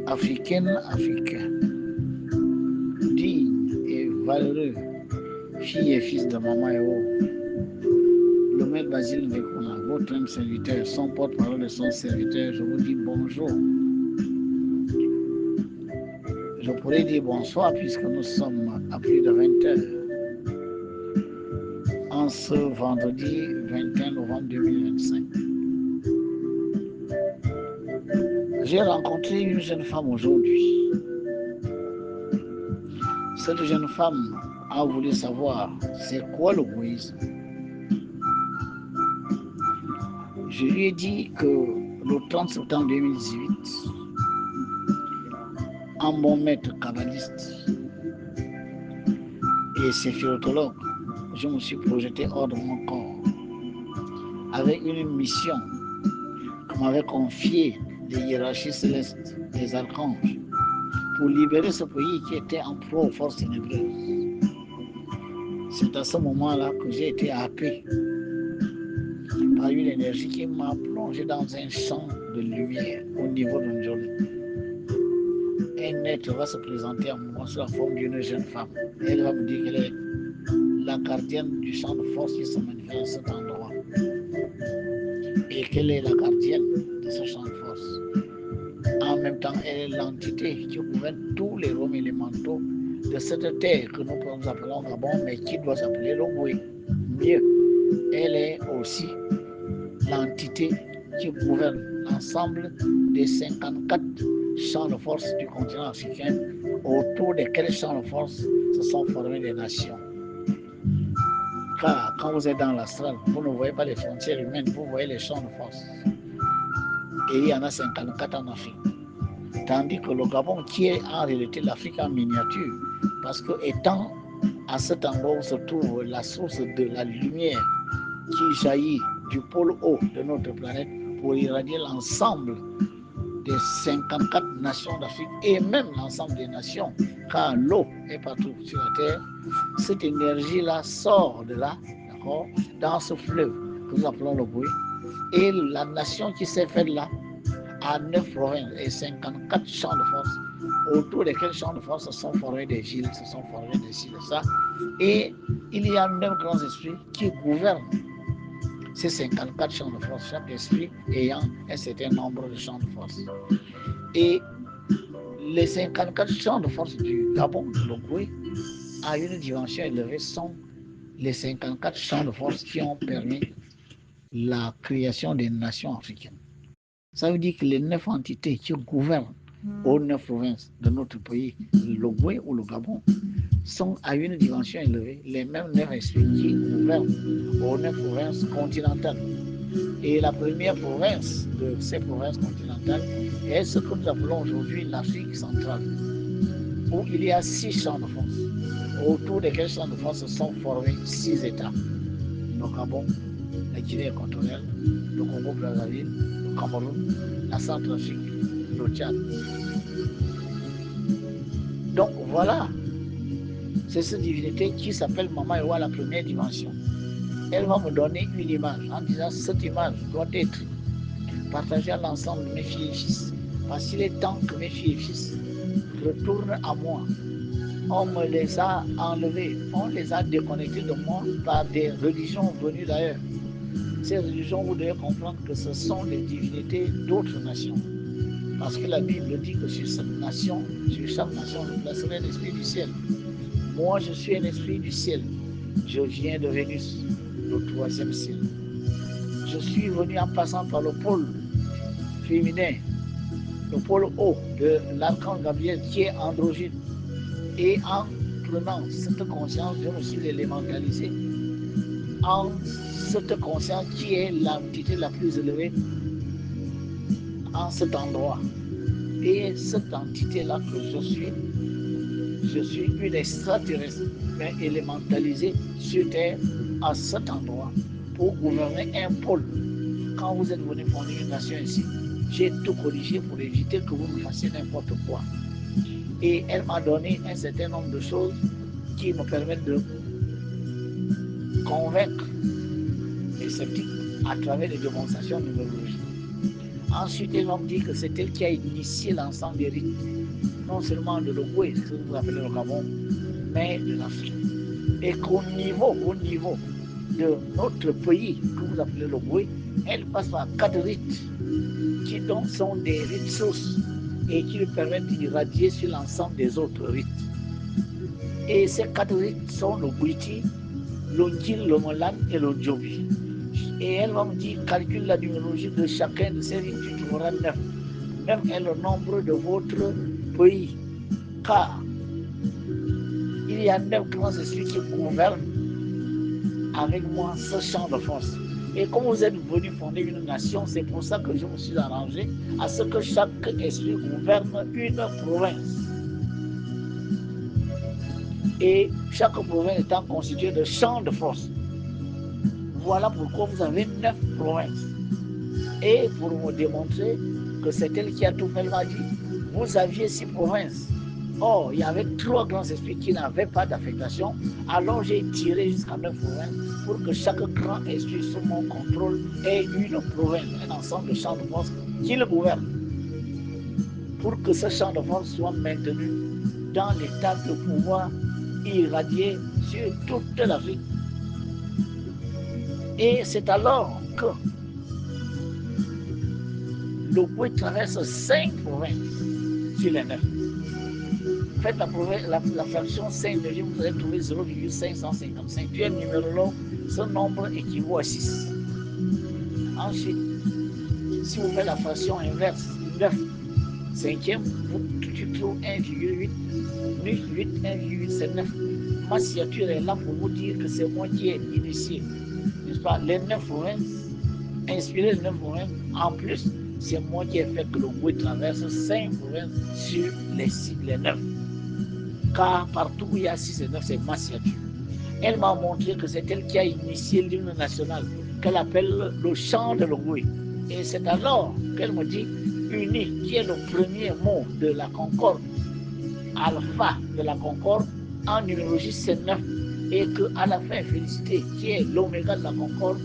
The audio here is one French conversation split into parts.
Africaines, Africains, dignes et valeureux, filles et fils de Maman Eo, le maître Basile Ndekuna, votre homme serviteur, son porte-parole et son serviteur, je vous dis bonjour. Je pourrais dire bonsoir puisque nous sommes à plus de 20 heures en ce vendredi 21 novembre 2025. J'ai rencontré une jeune femme aujourd'hui. Cette jeune femme a voulu savoir c'est quoi le bouddhisme. Je lui ai dit que le 30 septembre 2018, un bon maître kabbaliste et séphirothologue, je me suis projeté hors de mon corps avec une mission que m'avait confiée les hiérarchies célestes, les archanges, pour libérer ce pays qui était en proie aux forces ténébreuses. C'est à ce moment-là que j'ai été happé par une énergie qui m'a plongé dans un champ de lumière au niveau de Njoli. Un être va se présenter à moi sous la forme d'une jeune femme. Elle va me dire qu'elle est la gardienne du champ de force qui se manifeste à cet endroit. Et qu'elle est la gardienne de ce champ de force. En même temps, elle est l'entité qui gouverne tous les rôles élémentaux de cette terre que nous appelons Gabon, mais qui doit s'appeler Logoué. Mieux, elle est aussi l'entité qui gouverne l'ensemble des 54 champs de force du continent africain, autour desquels champs de force se sont formés des nations. Car quand vous êtes dans l'astral, vous ne voyez pas les frontières humaines, vous voyez les champs de force. Et il y en a 54 en Afrique. Tandis que le Gabon, qui est en réalité l'Afrique en miniature, parce que étant à cet endroit où se trouve la source de la lumière qui jaillit du pôle haut de notre planète pour irradier l'ensemble des 54 nations d'Afrique et même l'ensemble des nations, car l'eau est partout sur la Terre, cette énergie-là sort de là, d'accord, dans ce fleuve que nous appelons le Boué, et la nation qui s'est faite là a 9 provinces et 54 champs de force, autour desquels champs de force se sont formés des villes, se sont formés des ci, de ça, et il y a 9 grands esprits qui gouvernent ces 54 champs de force, chaque esprit ayant un certain nombre de champs de force. Et les 54 champs de force du Gabon, de l'Ogoué, à une dimension élevée, sont les 54 champs de force qui ont permis la création des nations africaines. Ça veut dire que les 9 entités qui gouvernent aux 9 provinces de notre pays, l'Ogoué ou le Gabon, sont à une dimension élevée, les mêmes 9 esprits qui gouvernent aux 9 provinces continentales. Et la première province de ces provinces continentales est ce que nous appelons aujourd'hui l'Afrique centrale, où il y a 6 champs de force, autour desquels champs de force se sont formés 6 États. Le Gabon, la Guinée équatoriale, le Congo-Brazzaville, le Cameroun, la Centrafrique, le Tchad. Donc voilà, c'est cette divinité qui s'appelle Mama Ewa, la première dimension. Elle va me donner une image en disant cette image doit être partagée à l'ensemble de mes filles et fils. Parce qu'il est temps que mes filles et fils retournent à moi. On me les a enlevés, on les a déconnectés de moi par des religions venues d'ailleurs. Ces religions, vous devez comprendre que ce sont les divinités d'autres nations. Parce que la Bible dit que sur cette nation, sur chaque nation, je placerai l'esprit du ciel. Moi, je suis un esprit du ciel. Je viens de Vénus, le 3e ciel. Je suis venu en passant par le pôle féminin, le pôle haut de l'archange Gabriel qui est androgyne. Et en prenant cette conscience, je me suis élémentalisé en cette conscience qui est l'entité la plus élevée en cet endroit. Et cette entité-là que je suis une extraterrestre, mais élémentalisée sur Terre à cet endroit pour gouverner un pôle. Quand vous êtes venu fonder une nation ici, j'ai tout corrigé pour éviter que vous me fassiez n'importe quoi. Et elle m'a donné un certain nombre de choses qui me permettent de convaincre les sceptiques à travers les démonstrations numérologiques. Ensuite, elle va me dire que c'est elle qui a initié l'ensemble des rites, non seulement de l'Ogooué, ce que vous appelez le Gabon, mais de l'Afrique. Et qu'au niveau de notre pays, que vous appelez l'Ogooué, elle passe par 4 rites, qui donc sont des rites sources et qui lui permettent d'irradier sur l'ensemble des autres rites. Et ces 4 rites sont le Bouiti, le Ndjil, le Molan et le Djobi. Et elle va me dire, calcule la numérologie de chacun de ces rites, tu trouveras 9. 9 est le nombre de votre pays. Car il y a 9 grands esprits qui gouvernent avec moi ce champ de force. Et comme vous êtes venu fonder une nation, c'est pour ça que je me suis arrangé à ce que chaque esprit gouverne une province. Et chaque province étant constituée de champs de force. Voilà pourquoi vous avez 9 provinces. Et pour me démontrer que c'est elle qui a tout fait, elle m'a dit, vous aviez 6 provinces. Or, il y avait 3 grands esprits qui n'avaient pas d'affectation. Alors j'ai tiré jusqu'à 9 provinces pour que chaque grand esprit sous mon contrôle ait une province, un ensemble de champs de force qui le gouverne. Pour que ce champ de force soit maintenu dans l'état de pouvoir irradier sur toute l'Afrique. Et c'est alors que l'Ogooué traverse 5 provinces sur les 9. Faites la fraction 5 de vous allez trouver 0,555. Tu es numérologue, ce nombre équivaut à 6. Ensuite, si vous faites la fraction inverse, 9, 5e, tu trouves 1,8. 8, 1,8, c'est 9. Ma signature est là pour vous dire que c'est moi qui ai initié. N'est-ce pas? Les 9 provinces, inspiré les 9 provinces, en plus, c'est moi qui ai fait que l'Ogooué traverse 5 provinces sur les 9. Car partout où il y a 6 et 9, c'est ma signature. Elle m'a montré que c'est elle qui a initié l'hymne national, qu'elle appelle le chant de l'Ogooué. Et c'est alors qu'elle me dit uni, qui est le premier mot de la concorde, alpha de la concorde, en numérologie c'est 9. Et qu'à la fin, félicité, qui est l'oméga de la concorde,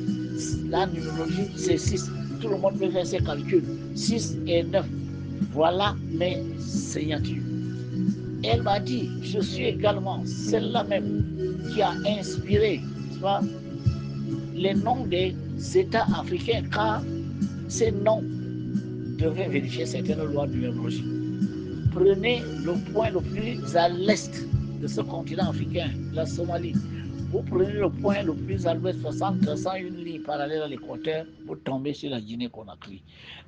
la numérologie c'est 6. Tout le monde peut faire ses calculs. 6 et 9. Voilà mes signatures. Elle m'a dit, je suis également celle-là même qui a inspiré les noms des États africains, car ces noms devaient vérifier certaines lois de numérologie. Prenez le point le plus à l'est de ce continent africain, la Somalie. Vous prenez le point le plus à l'ouest, 301 lignes parallèles à l'équateur, vous tombez sur la Guinée-Conakry.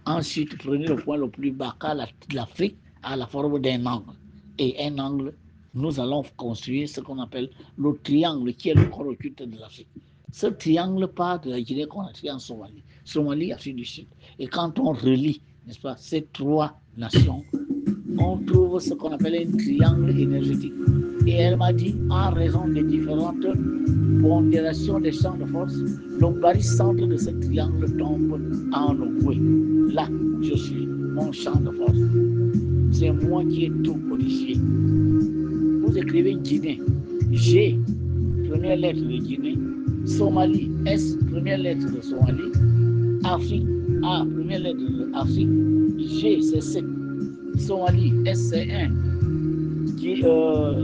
Ensuite, prenez le point le plus bas, car l'Afrique a la forme d'un angle. Et un angle, nous allons construire ce qu'on appelle le triangle, qui est le corps occulte de l'Afrique. Ce triangle part de la Guinée-Conakry en Somalie, Somalie, Afrique du Sud. Et quand on relie, n'est-ce pas, ces 3 nations, on trouve ce qu'on appelle un triangle énergétique. Et elle m'a dit, en raison des différentes pondérations des champs de force, le barycentre de ce triangle tombe en Ogooué. Là où je suis, mon champ de force. C'est moi qui ai tout codifié. Vous écrivez Guinée, G, première lettre de Guinée, Somalie, S, première lettre de Somalie, Afrique, A, première lettre de Afrique, G, c'est 7. Somalie, S c'est 1.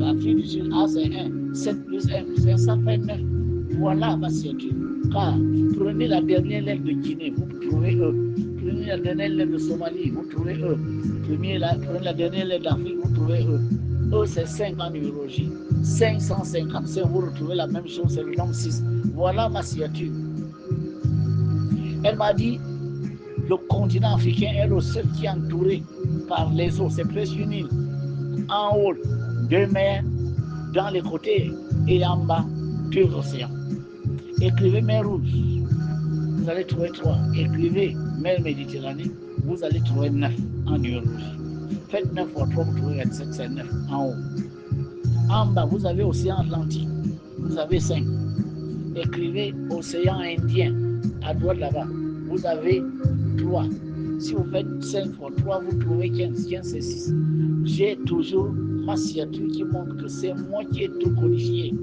Afrique du Sud, A c'est 1. 7 plus 1 plus 1, ça fait 9. Voilà ma signature. Car prenez la dernière lettre de Guinée, vous trouvez E. Prenez la dernière lettre de Somalie, vous trouvez E. Prenez la dernière lettre d'Afrique, vous trouvez E. E c'est 5 en numérologie. 555, vous retrouvez la même chose, c'est le nombre 6. Voilà ma signature. Elle m'a dit, le continent africain est le seul qui est entouré par les eaux, c'est presque une île. En haut, 2 mers, dans les côtés et en bas, 2 océans. Écrivez mer Rouge, vous allez trouver 3. Écrivez mer Méditerranée, vous allez trouver 9 en numérologie. Faites 9 fois 3, vous trouvez 27, c'est 9 en haut. En bas, vous avez océan Atlantique, vous avez 5. Écrivez océan Indien, à droite là-bas, vous avez 3. Si vous faites 5 fois 3, vous trouvez 15. 15 c'est 6. J'ai toujours ma signature qui montre que c'est moi qui ai tout codifié.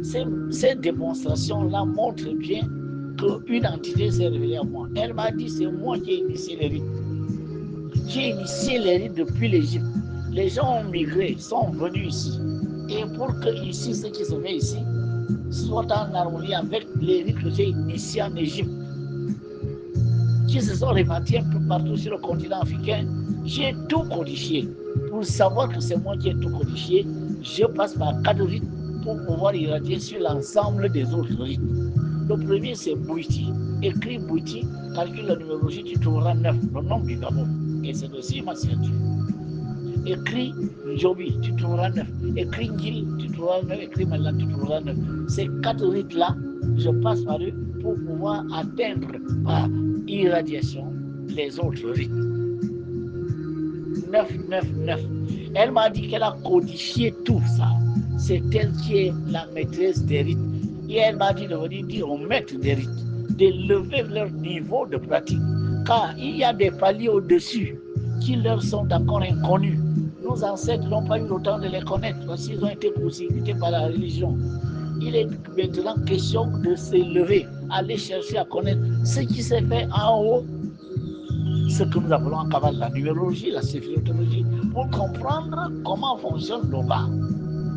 Ces démonstrations-là montrent bien qu'une entité s'est révélée à moi. Elle m'a dit, c'est moi qui ai initié les rites. J'ai initié les rites depuis l'Égypte. Les gens ont migré, sont venus ici. Et pour que ici, ce qui se fait ici, soit en harmonie avec les rites que j'ai initiés en Égypte, qui se sont répartis un peu partout sur le continent africain, j'ai tout codifié. Pour savoir que c'est moi qui ai tout codifié, je passe par 4 rites pour pouvoir irradier sur l'ensemble des autres rites. Le premier, c'est Bouiti. Écris Bouiti, calcule la numérologie, tu trouveras 9, le nom du Gabon. Et c'est aussi ma signature. Écris Njobi, tu trouveras 9. Écris Ngil, tu trouveras 9. Écris Malan, tu trouveras 9. Ces 4 rites-là, je passe par eux pour pouvoir atteindre par irradiation les autres rites. 9, 9, 9. Elle m'a dit qu'elle a codifié tout ça. C'est elle qui est la maîtresse des rites. Et elle m'a dit de venir dire aux maîtres des rites d'élever leur niveau de pratique. Car il y a des paliers au-dessus qui leur sont encore inconnus. Nos ancêtres n'ont pas eu le temps de les connaître parce qu'ils ont été persécutés par la religion. Il est maintenant question de s'élever, aller chercher à connaître ce qui s'est fait en haut, ce que nous appelons en Kabbalah la numérologie, la séphirothologie, pour comprendre comment fonctionne le bas.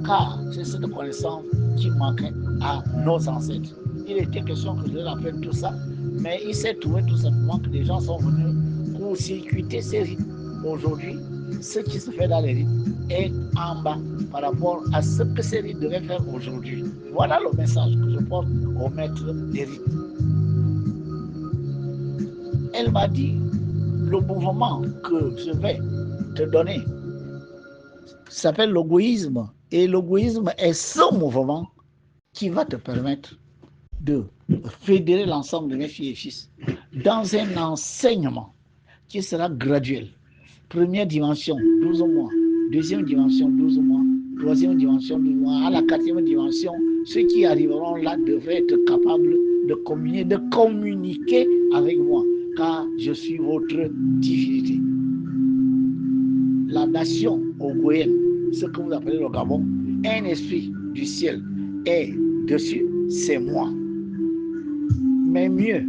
Car c'est cette connaissance qui manquait à nos ancêtres. Il était question que je leur apprenne tout ça, mais il s'est trouvé tout simplement que les gens sont venus court-circuiter ces rites. Aujourd'hui, ce qui se fait dans les rites est en bas par rapport à ce que ces rites devaient faire aujourd'hui. Voilà le message que je porte au maître des rites. Elle m'a dit, le mouvement que je vais te donner s'appelle l'égoïsme. Et l'égoïsme est ce mouvement qui va te permettre de fédérer l'ensemble de mes filles et fils dans un enseignement qui sera graduel. Première dimension, 12 mois. Deuxième dimension, 12 mois. Troisième dimension, 12 mois. À la quatrième dimension, ceux qui arriveront là devraient être capables de communiquer avec moi, car je suis votre divinité. La nation ogoyenne, ce que vous appelez le Gabon, un esprit du ciel est dessus, c'est moi. Mais mieux,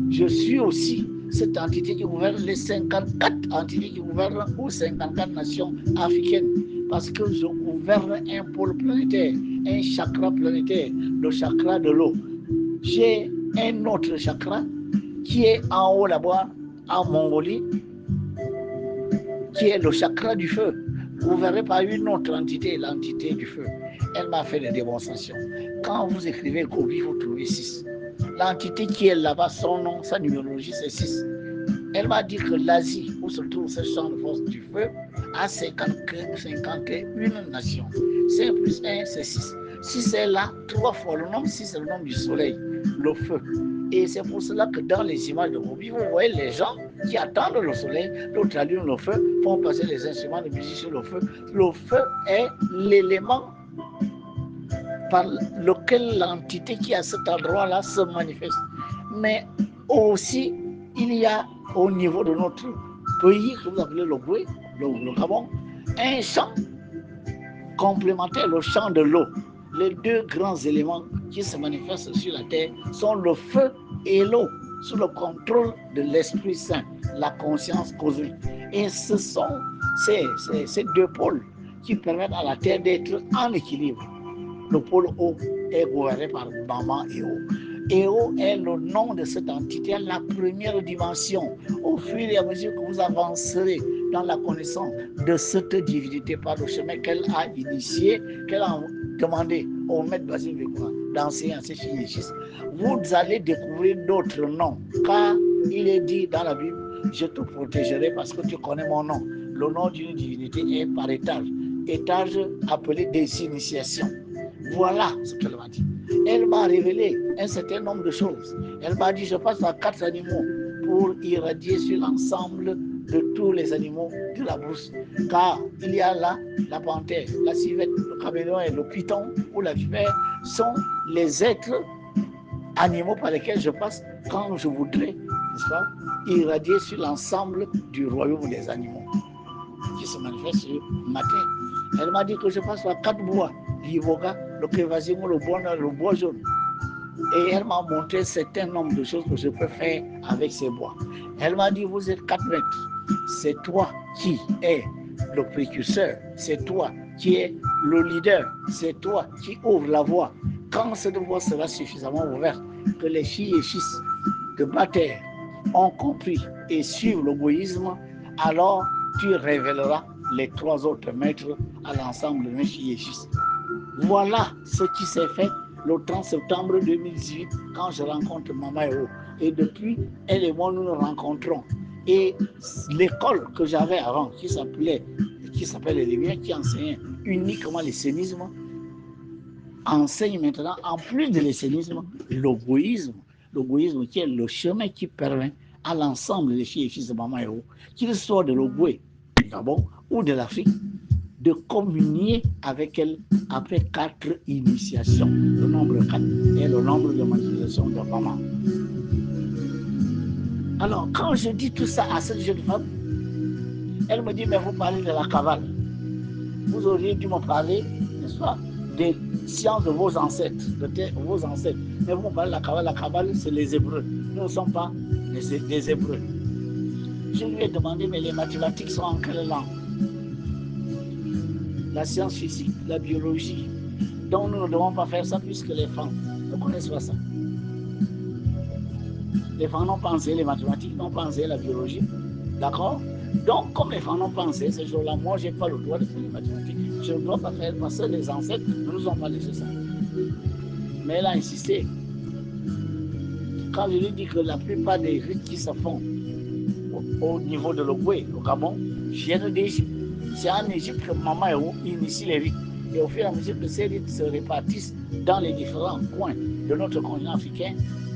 je suis aussi cette entité qui gouverne les 54 entités qui gouvernent ou 54 nations africaines, parce que je gouverne un pôle planétaire, un chakra planétaire, le chakra de l'eau. J'ai un autre chakra qui est en haut là-bas, en Mongolie, qui est le chakra du feu, gouverné par une autre entité, l'entité du feu. Elle m'a fait des démonstrations. Quand vous écrivez Gobi, vous trouvez 6. L'entité qui est là-bas, son nom, sa numérologie, c'est 6. Elle m'a dit que l'Asie, où se trouve ce champ de force du feu, a 51 nations. 5 plus 1, c'est 6. 6 est là, 3 fois le nom, 6 c'est le nom du soleil, le feu. Et c'est pour cela que dans les images de Gobi, vous voyez les gens qui attendent le soleil, d'autres allument le feu, font passer les instruments de musique sur le feu. Le feu est l'élément par lequel l'entité qui est à cet endroit-là se manifeste. Mais aussi, il y a au niveau de notre pays, que vous appelez le Boué, le Gabon, un champ complémentaire, le champ de l'eau. Les deux grands éléments qui se manifestent sur la terre sont le feu et l'eau, sous le contrôle de l'Esprit Saint, la conscience cosmique. Et ce sont ces deux pôles qui permettent à la terre d'être en équilibre. Le pôle eau est gouverné par Bama et Eo. Eo est le nom de cette entité, la première dimension. Au fur et à mesure que vous avancerez dans la connaissance de cette divinité par le chemin qu'elle a initié, qu'elle a demandé au maître Basile Vékoura d'enseigner à ses filles et fils, vous allez découvrir d'autres noms. Car il est dit dans la Bible, je te protégerai parce que tu connais mon nom. Le nom d'une divinité est par étage. Étage appelé des initiations. Voilà ce qu'elle m'a dit. Elle m'a révélé un certain nombre de choses. Elle m'a dit, je passe à 4 animaux pour irradier sur l'ensemble de tous les animaux de la brousse. Car il y a là la panthère, la civette, le caméléon et le python ou la vipère sont les êtres animaux par lesquels je passe quand je voudrais, n'est-ce pas, irradier sur l'ensemble du royaume des animaux qui se manifeste sur ma terre. Elle m'a dit que je passe par 4 bois, l'ivoga, le kévasimo, le bois jaune. Et elle m'a montré un certain nombre de choses que je peux faire avec ces bois. Elle m'a dit, vous êtes 4 mètres. C'est toi qui es le précurseur. C'est toi qui es le leader. C'est toi qui ouvre la voie. Quand cette voie sera suffisamment ouverte, que les filles et fils de Bataire ont compris et suivent l'égoïsme, alors tu révéleras les 3 autres maîtres à l'ensemble de mes filles et fils. Voilà ce qui s'est fait le 30 septembre 2018 quand je rencontre Mama Eo. Et depuis, elle et moi, nous nous rencontrons. Et l'école que j'avais avant, qui s'appelle les Lumières, qui enseignait uniquement l'essénisme, enseigne maintenant, en plus de l'essénisme, l'égoïsme. L'égoïsme qui est le chemin qui permet à l'ensemble des filles et fils de Mama Eo, qu'ils soient de l'Ogooué, du Gabon ou de l'Afrique, de communier avec elle après 4 initiations. Le nombre 4 est le nombre de manifestations de maman. Alors, quand je dis tout ça à cette jeune femme, elle me dit, mais vous parlez de la Kabbale. Vous auriez dû me parler, n'est-ce pas, des sciences de vos ancêtres, vos ancêtres. Mais vous me parlez de la Kabbale. La Kabbale, c'est les Hébreux. Nous ne sommes pas des Hébreux. Je lui ai demandé, mais les mathématiques sont en quelle langue? La science physique, la biologie. Donc nous ne devons pas faire ça puisque les femmes ne connaissent pas ça. Les femmes n'ont pas enseigné les mathématiques, n'ont pas enseigné la biologie. D'accord? Donc comme les femmes n'ont pas enseigné ces jours-là, moi je n'ai pas le droit de faire les mathématiques. Je ne dois pas faire parce que les ancêtres ne nous ont pas laissé ça. Mais elle a insisté. Quand je lui dis que la plupart des rites qui se font au niveau de l'Ogooué, au Gabon, viennent d'Égypte. C'est en Égypte que Mama Eo initie les rites. Et au fur et à mesure que ces rites se répartissent dans les différents coins de notre continent africain,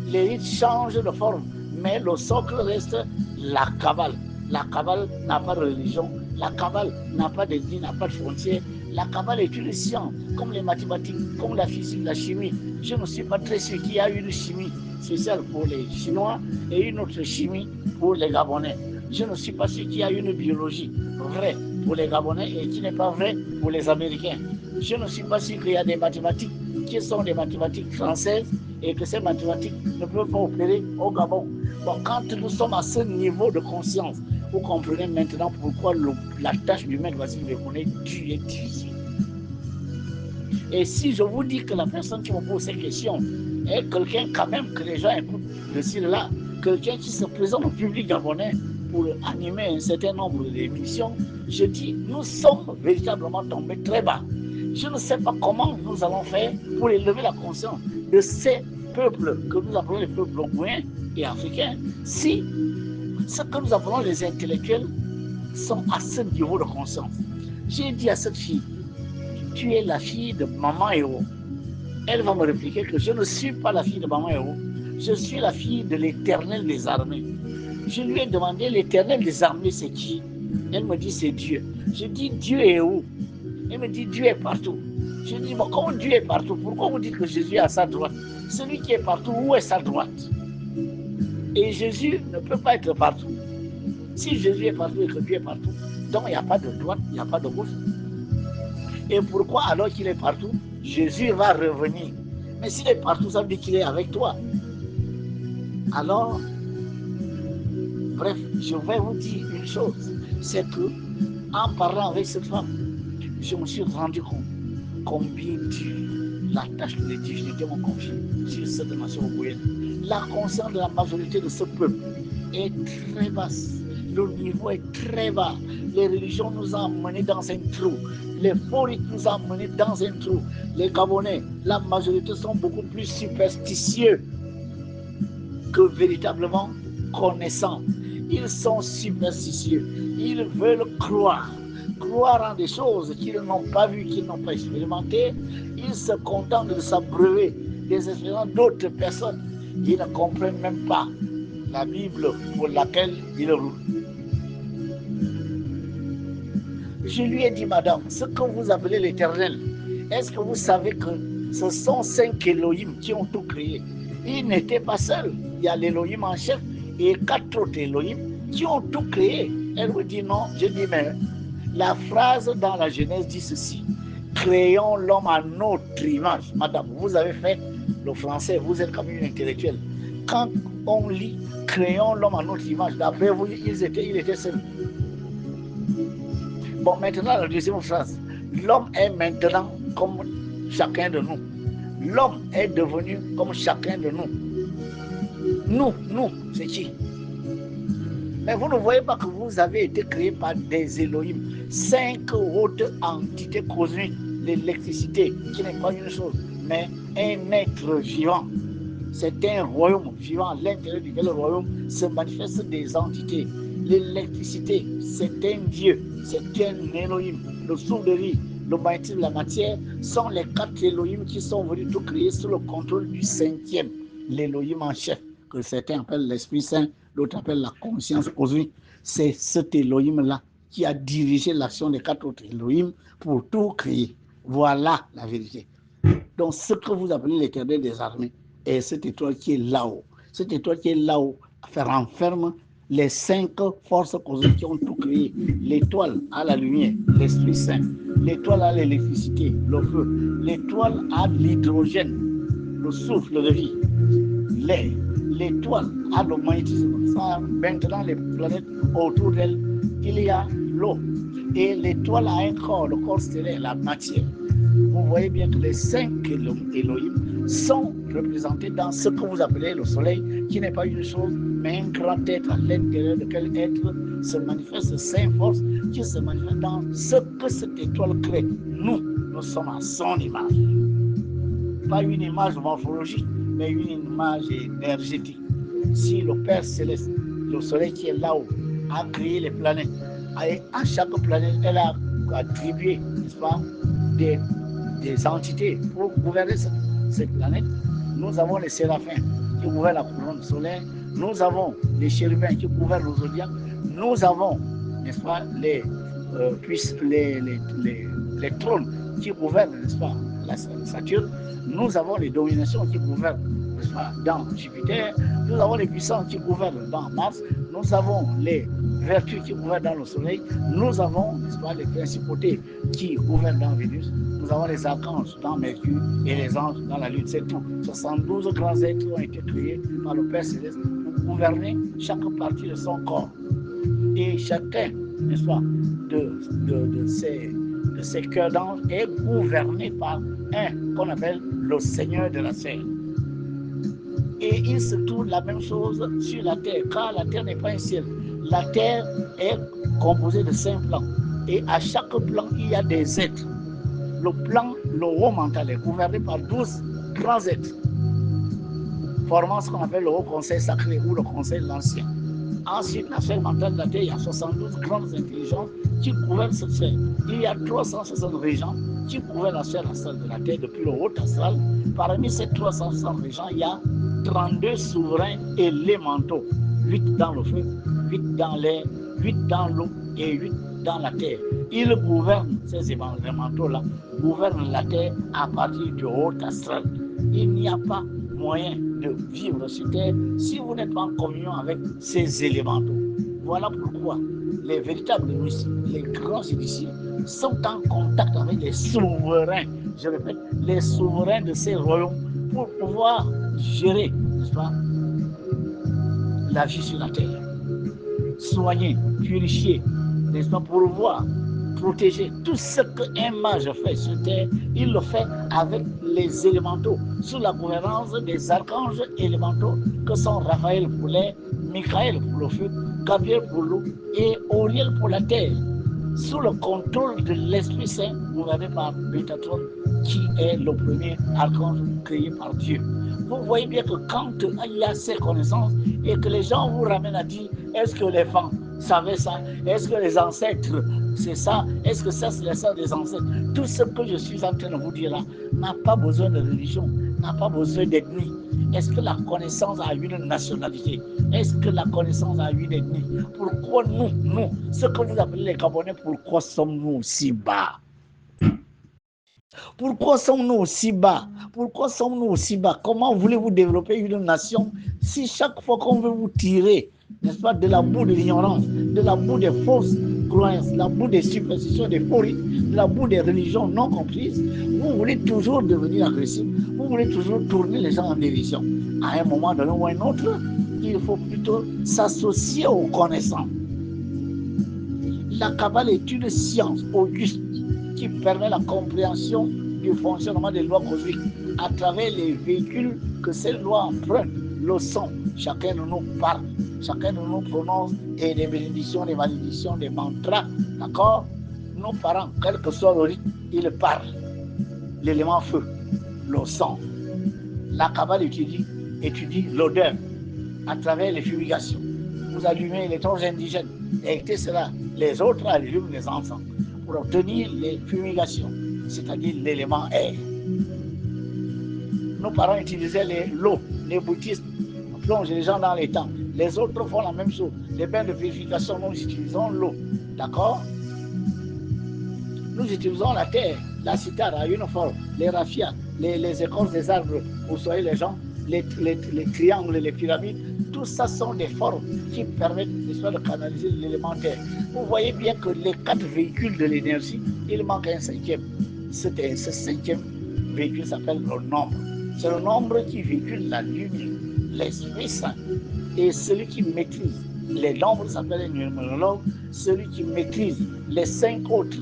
les rites changent de forme, mais le socle reste la Kabbale. La Kabbale n'a pas de religion, la Kabbale n'a pas d'ethnie, n'a pas de frontières. La Kabbale est une science, comme les mathématiques, comme la physique, la chimie. Je ne suis pas très sûr qu'il y a une chimie spéciale pour les Chinois et une autre chimie pour les Gabonais. Je ne suis pas sûr qu'il y a une biologie vraie pour les Gabonais et qui n'est pas vraie pour les Américains. Je ne suis pas sûr qu'il y a des mathématiques qui sont des mathématiques françaises et que ces mathématiques ne peuvent pas opérer au Gabon. Bon, quand nous sommes à ce niveau de conscience, vous comprenez maintenant pourquoi la tâche du maître Vasile Léconé est difficile. Et si je vous dis que la personne qui me pose ces questions est quelqu'un quand même que les gens écoutent de ci, de là, quelqu'un qui se présente au public gabonais pour animer un certain nombre d'émissions, je dis, nous sommes véritablement tombés très bas. Je ne sais pas comment nous allons faire pour élever la conscience de ces peuples que nous appelons les peuples ogoouéens et africains, si ce que nous appelons les intellectuels sont à ce niveau de conscience. J'ai dit à cette fille, tu es la fille de Maman Eo. Elle va me répliquer que je ne suis pas la fille de Maman Eo, je suis la fille de l'Éternel des armées. Je lui ai demandé, l'Éternel des armées, c'est qui? Elle me dit, c'est Dieu. Je dis, Dieu est où? Elle me dit, Dieu est partout. Je dis, bon, comment Dieu est partout? Pourquoi vous dites que Jésus est à sa droite? Celui qui est partout, où est sa droite? Et Jésus ne peut pas être partout. Si Jésus est partout et que Dieu est partout, donc il n'y a pas de droite, il n'y a pas de gauche. Et pourquoi alors qu'il est partout, Jésus va revenir? Mais s'il est partout, ça veut dire qu'il est avec toi. Alors, bref, je vais vous dire une chose, c'est que en parlant avec cette femme, je me suis rendu compte combien la tâche que les divinités m'ont confiée sur cette nation ogoouéenne. La conscience de la majorité de ce peuple est très basse. Le niveau est très bas. Les religions nous ont menés dans un trou. Les faux rites nous ont menés dans un trou. Les Gabonais, la majorité sont beaucoup plus superstitieux que véritablement connaissants. Ils sont superstitieux. Ils veulent croire en des choses qu'ils n'ont pas vues, qu'ils n'ont pas expérimentées. Ils se contentent de s'abreuver des expériences d'autres personnes. Ils ne comprennent même pas la Bible pour laquelle ils roulent. Je lui ai dit, madame, ce que vous appelez l'Éternel, est-ce que vous savez que ce sont 5 Elohim qui ont tout créé? Ils n'étaient pas seuls. Il y a l'Elohim en chef et 4 autres Elohim qui ont tout créé. Elle me dit non. Je dis, mais la phrase dans la Genèse dit ceci. créons l'homme à notre image. Madame, vous avez fait le français, vous êtes comme une intellectuelle. Quand on lit créons l'homme à notre image, d'après vous, il était seul. Bon, maintenant, la deuxième phrase. L'homme est maintenant comme chacun de nous. L'homme est devenu comme chacun de nous. Nous, c'est qui? Mais vous ne voyez pas que vous avez été créé par des Elohim, 5 autres entités cosmiques, l'électricité, qui n'est pas une chose, mais un être vivant. C'est un royaume vivant à l'intérieur duquel le royaume se manifeste des entités. L'électricité, c'est un Dieu, c'est un Elohim. Le souffle de vie, le magnétisme, la matière sont les 4 Elohim qui sont venus tout créer sous le contrôle du 5e, l'Elohim en chef, que certains appellent l'Esprit Saint, d'autres appellent la conscience cosmique. C'est cet Elohim-là qui a dirigé l'action des 4 autres Elohim pour tout créer. Voilà la vérité. Donc, ce que vous appelez l'Éternel des armées est cette étoile qui est là-haut. Cette étoile qui est là-haut renferme les 5 forces cosmiques qui ont tout créé. L'étoile a la lumière, l'Esprit Saint. L'étoile a l'électricité, le feu. L'étoile a l'hydrogène, le souffle de vie, l'air. L'étoile a le magnétisme. Ça, maintenant, les planètes autour d'elle, il y a l'eau. Et l'étoile a un corps, le corps stellaire, la matière. Vous voyez bien que les 5 Elohim sont représentés dans ce que vous appelez le soleil, qui n'est pas une chose, mais un grand être à l'intérieur de quel être se manifeste 5 forces qui se manifestent dans ce que cette étoile crée. Nous sommes à son image. Pas une image morphologique, mais une image énergétique. Si le Père Céleste, le soleil qui est là-haut, a créé les planètes, et à chaque planète, elle a attribué, n'est-ce pas, des entités pour gouverner cette planète. Nous avons les séraphins qui gouvernent la couronne solaire, nous avons les chérubins qui gouvernent le zodiaque, nous avons, n'est-ce pas, les trônes qui gouvernent, n'est-ce pas, la Saturne, nous avons les dominations qui gouvernent, n'est-ce pas, dans Jupiter, nous avons les puissances qui gouvernent dans Mars, nous avons les vertus qui gouvernent dans le Soleil, nous avons, n'est-ce pas, les principautés qui gouvernent dans Vénus, nous avons les archanges dans Mercure et les anges dans la Lune, c'est tout. 72 grands êtres ont été créés par le Père Céleste pour gouverner chaque partie de son corps. Et chacun, n'est-ce pas, de ces cœurs d'anges est gouverné par un qu'on appelle le Seigneur de la Terre. Et il se trouve la même chose sur la terre, car la terre n'est pas un ciel. La terre est composée de 5 plans. Et à chaque plan, il y a des êtres. Le plan, le haut mental, est gouverné par 12 grands êtres, formant ce qu'on appelle le haut conseil sacré ou le conseil de l'ancien. Ensuite, la sphère mentale de la terre, il y a 72 grandes intelligences qui gouvernent cette sphère. Il y a 360 régents qui gouvernent la sphère astrale de la terre depuis le haut astral. Parmi ces 360 régents, il y a 32 souverains élémentaux, 8 dans le feu, 8 dans l'air, 8 dans l'eau et 8 dans la terre. Ils gouvernent, ces élémentaux-là, gouvernent la terre à partir du haut astral. Il n'y a pas moyen de vivre sur terre si vous n'êtes pas en communion avec ces élémentaux. Voilà pourquoi les véritables mystiques, les grands initiés, sont en contact avec les souverains, je répète, les souverains de ces royaumes pour pouvoir gérer, n'est-ce pas, la vie sur la terre, soigner, purifier, n'est-ce pas, pourvoir, protéger. Tout ce qu'un mage fait sur terre, il le fait avec les élémentaux, sous la gouvernance des archanges élémentaux que sont Raphaël pour l'air, Michael pour le feu, Gabriel pour l'eau et Auriel pour la terre, sous le contrôle de l'Esprit Saint gouverné par Métatron, qui est le premier archange créé par Dieu. Vous voyez bien que quand il y a ces connaissances et que les gens vous ramènent à dire est-ce que les femmes savaient ça, est-ce que les ancêtres c'est ça, est-ce que ça c'est la sœur des ancêtres, tout ce que je suis en train de vous dire là n'a pas besoin de religion, n'a pas besoin d'ethnie. Est-ce que la connaissance a une nationalité? Est-ce que la connaissance a une ethnie? Pourquoi nous, ce que vous appelez les Gabonais, pourquoi sommes-nous aussi bas? Pourquoi sommes-nous aussi bas? Pourquoi sommes-nous aussi bas? Comment voulez-vous développer une nation si chaque fois qu'on veut vous tirer, n'est-ce pas, de la boue de l'ignorance, de la boue des fausses croyances, la boue des superstitions, des fories, la boue des religions non comprises, vous voulez toujours devenir agressif, vous voulez toujours tourner les gens en dérision. À un moment donné ou à un autre, il faut plutôt s'associer aux connaissants. La Kabbale est une science auguste qui permet la compréhension du fonctionnement des lois cosmiques à travers les véhicules que ces lois empruntent, le son. Chacun de nous parle, chacun de nous prononce et des bénédictions, des malédictions, des mantras, d'accord? Nos parents, quel que soit le rythme, ils parlent. L'élément feu, le son. La Kabbale étudie l'odeur à travers les fumigations. Vous allumez les torches indigènes, et cela. Les autres allument les encens pour obtenir les fumigations, c'est-à-dire l'élément air. Nos parents utilisaient l'eau, les bouddhistes plongent les gens dans les temps. Les autres font la même chose. Les bains de purification, nous utilisons l'eau. D'accord? Nous utilisons la terre, la cithara, une forme, les raffias, les écorces des arbres pour soigner les gens, les triangles, les pyramides. Tout ça sont des formes qui permettent de canaliser l'élémentaire. Vous voyez bien que les 4 véhicules de l'énergie, il manque un 5e. Ce 5e véhicule s'appelle le nombre. C'est le nombre qui véhicule la lumière, l'Esprit Saint. Et celui qui maîtrise les nombres s'appelle un numérologue. Celui qui maîtrise les 5 autres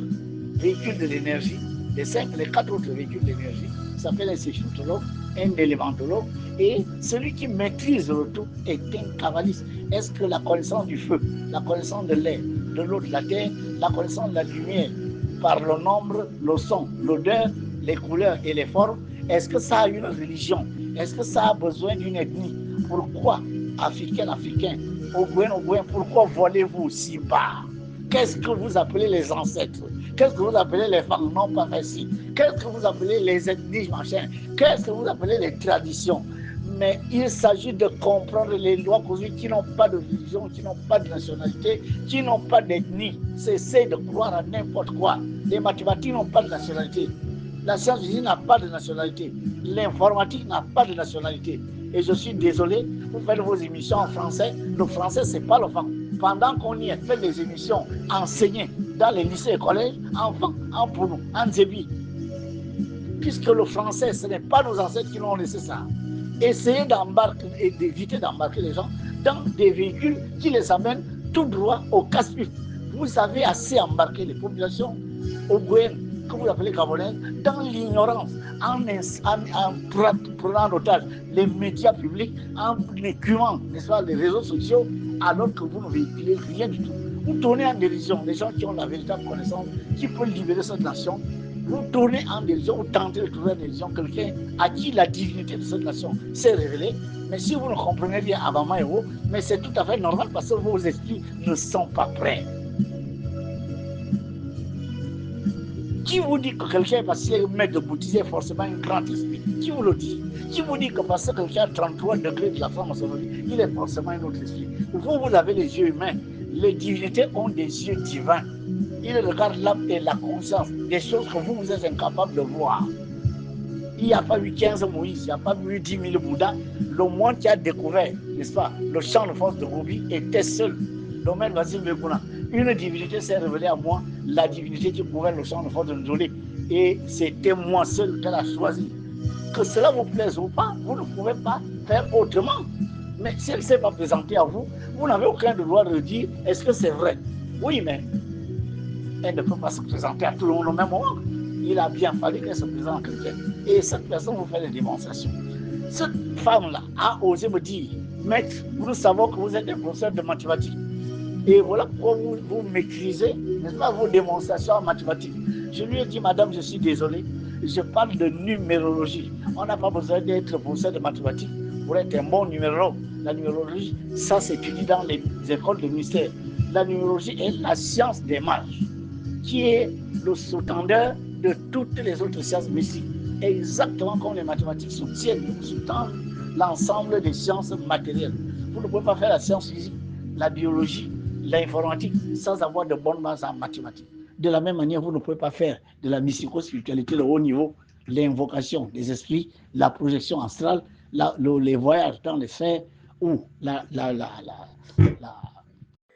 véhicules de l'énergie, les 4 autres véhicules de l'énergie s'appelle un séchutologue, un élémentologue. Et celui qui maîtrise le tout est un kabbaliste. Est-ce que la connaissance du feu, la connaissance de l'air, de l'eau, de la terre, la connaissance de la lumière, par le nombre, le son, l'odeur, les couleurs et les formes, est-ce que ça a une religion? Est-ce que ça a besoin d'une ethnie? Pourquoi africain, Ogouen, pourquoi volez-vous si bas? Qu'est-ce que vous appelez les ancêtres? Qu'est-ce que vous appelez les femmes non pas récits? Qu'est-ce que vous appelez les ethnies, machin? Qu'est-ce que vous appelez les traditions? Mais il s'agit de comprendre les lois cosmiques qui n'ont pas de religion, qui n'ont pas de nationalité, qui n'ont pas d'ethnie. Cessez de croire à n'importe quoi. Les mathématiques n'ont pas de nationalité. La science physique n'a pas de nationalité. L'informatique n'a pas de nationalité. Et je suis désolé, vous faites vos émissions en français. Le français, c'est pas le français. Pendant qu'on y fait des émissions enseignées dans les lycées et collèges, enfants, en Pounou, en Zébi, puisque le français, ce n'est pas nos ancêtres qui l'ont laissé ça. Essayez d'embarquer et d'éviter d'embarquer les gens dans des véhicules qui les amènent tout droit au casse-pipe. Vous avez assez embarqué les populations ogoouennes, que vous appelez gabonaises, dans l'ignorance, en prenant en otage les médias publics, en écumant les réseaux sociaux, alors que vous ne véhiculez rien du tout. Vous tournez en dérision les gens qui ont la véritable connaissance, qui peuvent libérer cette nation. Vous tournez en dérision, vous tentez de trouver en dérision quelqu'un à qui la divinité de cette nation s'est révélée. Mais si vous ne comprenez rien avant moi et vous, mais c'est tout à fait normal parce que vos esprits ne sont pas prêts. Qui vous dit que quelqu'un est passé maître de bouddhisme est forcément un grand esprit? Qui vous le dit? Qui vous dit que parce que quelqu'un a 33 degrés de la franc-maçonnerie, il est forcément un autre esprit? Vous avez les yeux humains. Les divinités ont des yeux divins. Ils regardent l'âme et la conscience, des choses que vous êtes incapable de voir. Il n'y a pas eu 15 Moïse, il n'y a pas eu 10 000 Bouddhas. Le monde qui a découvert, n'est-ce pas, le champ de force de Gobi était seul. Domaine Vasile Mekuna. Une divinité s'est révélée à moi, la divinité qui couvrait le champ de force de Nzolé. Et c'était moi seul qu'elle a choisi. Que cela vous plaise ou pas, vous ne pouvez pas faire autrement. Mais si elle ne s'est pas présentée à vous, vous n'avez aucun droit de dire est-ce que c'est vrai? Oui, mais elle ne peut pas se présenter à tout le monde au même moment. Il a bien fallu qu'elle se présente à quelqu'un. Et cette personne vous fait des démonstrations. Cette femme-là a osé me dire, maître, nous savons que vous êtes un professeur de mathématiques. Et voilà pourquoi vous maîtrisez, n'est-ce pas, vos démonstrations en mathématiques. Je lui ai dit, madame, je suis désolé, je parle de numérologie. On n'a pas besoin d'être professeur de mathématiques pour être un bon numérologue. La numérologie, ça s'étudie dans les écoles de mystère. La numérologie est la science des mages, qui est le sous-tendeur de toutes les autres sciences mystiques. Exactement comme les mathématiques sous-tendent l'ensemble des sciences matérielles. Vous ne pouvez pas faire la science physique, la biologie, l'informatique sans avoir de bonnes bases en mathématiques. De la même manière, vous ne pouvez pas faire de la mystico-spiritualité de haut niveau, l'invocation des esprits, la projection astrale, les voyages dans les sphères ou la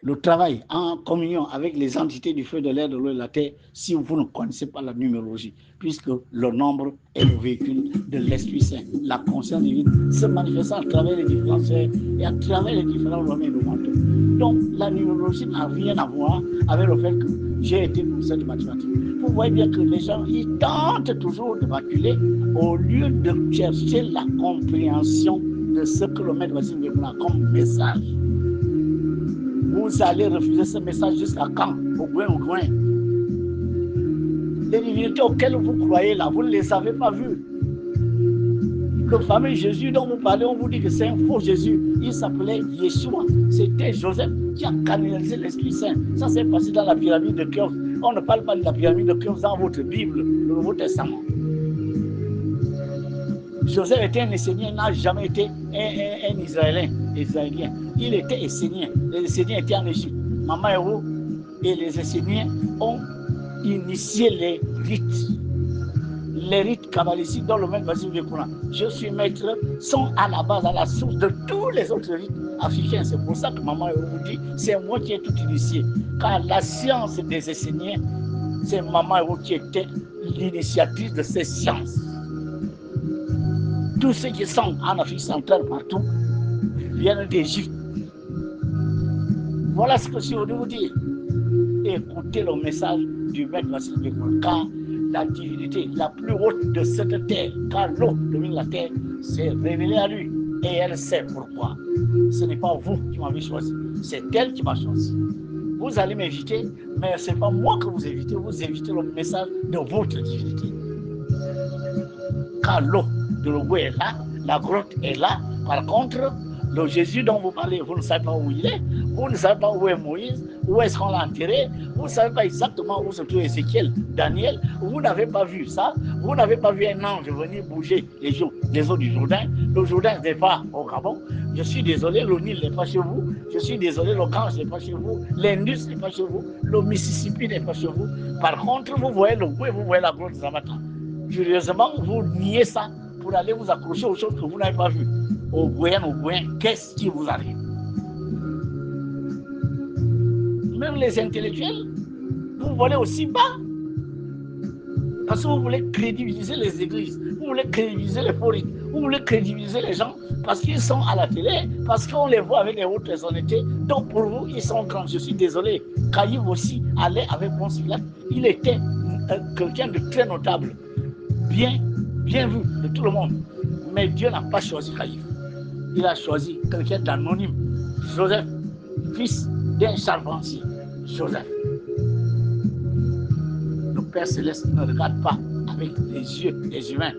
le travail en communion avec les entités du feu, de l'air, de l'eau et de la terre, si vous ne connaissez pas la numérologie, puisque le nombre est le véhicule de l'Esprit Saint. La conscience divine se manifestant à travers les différents sphères et à travers les différents domaines de manteau. Donc, la numérologie n'a rien à voir avec le fait que j'ai été professeur de mathématiques. Vous voyez bien que les gens, ils tentent toujours de maculer au lieu de chercher la compréhension de ce que le maître Vasile Vekuna comme message. Vous allez refuser ce message jusqu'à quand? Au coin. Les divinités auxquelles vous croyez là, vous ne les avez pas vues. Le fameux Jésus dont vous parlez, on vous dit que c'est un faux Jésus. Il s'appelait Yeshua. C'était Joseph qui a canalisé l'Esprit Saint. Ça s'est passé dans la pyramide de Khéops. On ne parle pas de la pyramide de Khéops dans votre Bible, le Nouveau Testament. Joseph était un Essénien, n'a jamais été un Israélien. Il était Essénien. Les Esséniens étaient en Égypte. Maman Héros et les Esséniens ont initié les rites kabbalistiques dans le même Vasile Vekuna. Je suis maître, sont à la base, à la source de tous les autres rites africains. C'est pour ça que Maman Héros vous dit, c'est moi qui ai tout initié. Car la science des Esséniens, c'est Maman Héros qui était l'initiatrice de ces sciences. Tous ceux qui sont en Afrique centrale partout viennent d'Égypte. Voilà ce que je suis venu vous dire. Écoutez le message du maître Vasile Vekuna, car la divinité la plus haute de cette terre, car l'eau domine la terre, s'est révélée à lui et elle sait pourquoi. Ce n'est pas vous qui m'avez choisi, c'est elle qui m'a choisi. Vous allez m'éviter, mais ce n'est pas moi que vous évitez le message de votre divinité. Car l'eau de l'Ogo est là, la grotte est là. Par contre, le Jésus dont vous parlez, vous ne savez pas où il est, vous ne savez pas où est Moïse, où est-ce qu'on l'a enterré, vous ne savez pas exactement où se trouve Ézéchiel, Daniel, vous n'avez pas vu ça, vous n'avez pas vu un ange venir bouger les eaux du Jourdain. Le Jourdain n'est pas au Gabon. Je suis désolé, le Nil n'est pas chez vous. Je suis désolé, le Gange n'est pas chez vous. L'Indus n'est pas chez vous. Le Mississippi n'est pas chez vous. Par contre, vous voyez le Goué, vous voyez la grotte de Zamata. Curieusement, vous niez ça pour aller vous accrocher aux choses que vous n'avez pas vues. Au Gouyen, qu'est-ce qui vous arrive? Même les intellectuels, vous volez aussi bas. Parce que vous voulez crédibiliser les églises, vous voulez crédibiliser les politiques, vous voulez crédibiliser les gens parce qu'ils sont à la télé, parce qu'on les voit avec les hautes personnalités. Donc pour vous, ils sont grands. Je suis désolé. Caïf aussi allait avec Ponce Pilate. Il était quelqu'un de très notable, bien vu de tout le monde. Mais Dieu n'a pas choisi Caïf. Il a choisi quelqu'un d'anonyme, Joseph, fils d'un charpentier. Joseph. Le Père Céleste ne regarde pas avec les yeux des humains.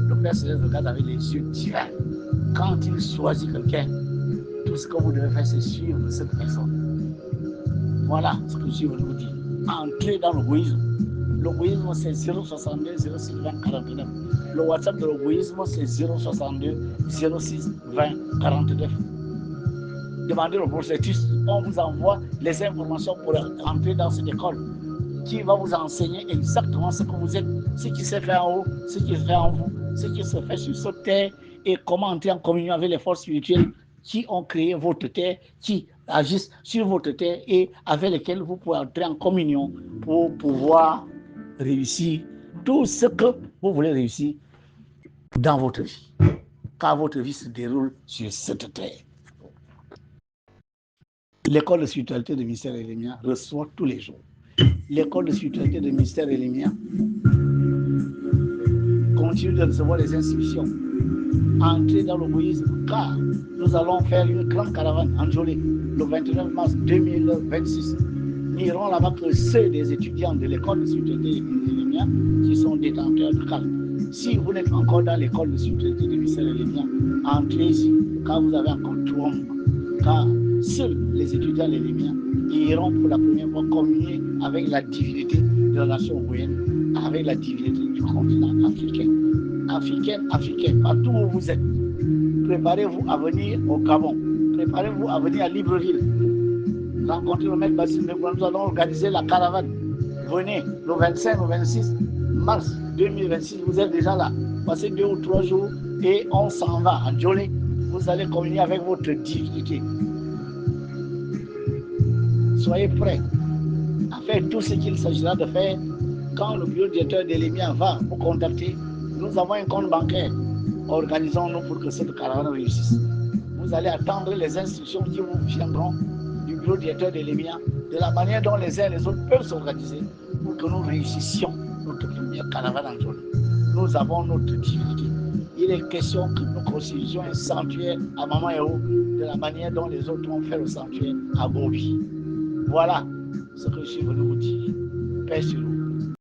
Le Père Céleste regarde avec les yeux divins. Quand il choisit quelqu'un, tout ce que vous devez faire, c'est suivre cette personne. Voilà ce que je vous dis. Entrez dans l'égoïsme. L'égoïsme, c'est 062 06 20 49. Le WhatsApp de l'égoïsme, c'est 062 06 20 49. Demandez au processus, on vous envoie les informations pour entrer dans cette école qui va vous enseigner exactement ce que vous êtes, ce qui se fait en haut, ce qui se fait en vous, ce qui se fait sur cette terre et comment entrer en communion avec les forces spirituelles qui ont créé votre terre, qui agissent sur votre terre et avec lesquelles vous pouvez entrer en communion pour pouvoir réussir tout ce que vous voulez réussir dans votre vie. Car votre vie se déroule sur cette terre. L'école de spiritualité de Mystère Elémia reçoit tous les jours. L'école de spiritualité de Mystère Elémia continue de recevoir les inscriptions. Entrez dans l'égoïsme, car nous allons faire une grande caravane en Jolé le 29 mars 2026. Nous irons là-bas que ceux des étudiants de l'école de spiritualité de Elémia qui sont détenteurs de carte. Si vous n'êtes encore dans l'école de spiritualité de Mystère Elémia, entrez-y, car vous avez encore 3 mois. Car seuls les étudiants de l'Elémia iront pour la première fois communier avec la divinité de la nation ougouienne, avec la divinité du continent africain. Africain, partout où vous êtes. Préparez-vous à venir au Gabon. Préparez-vous à venir à Libreville. Rencontrer le maître Vasile Vekuna. Nous allons organiser la caravane. Venez le 25 ou 26 mars 2026. Vous êtes déjà là. Passez 2 ou 3 jours et on s'en va à Djolé. Vous allez communier avec votre divinité. soyez prêts à faire tout ce qu'il s'agira de faire. Quand le bureau directeur de l'EMIA va vous contacter, nous avons un compte bancaire. Organisons-nous pour que cette caravane réussisse. Vous allez attendre les instructions qui vous viendront du bureau directeur de l'EMIA, de la manière dont les uns et les autres peuvent s'organiser pour que nous réussissions notre première caravane en journée. Nous avons notre divinité. Il est question que nous construisions un sanctuaire à Mama-Yao de la manière dont les autres ont fait le sanctuaire à Gobi. Voilà ce que je suis venu vous dire. Paix sur vous.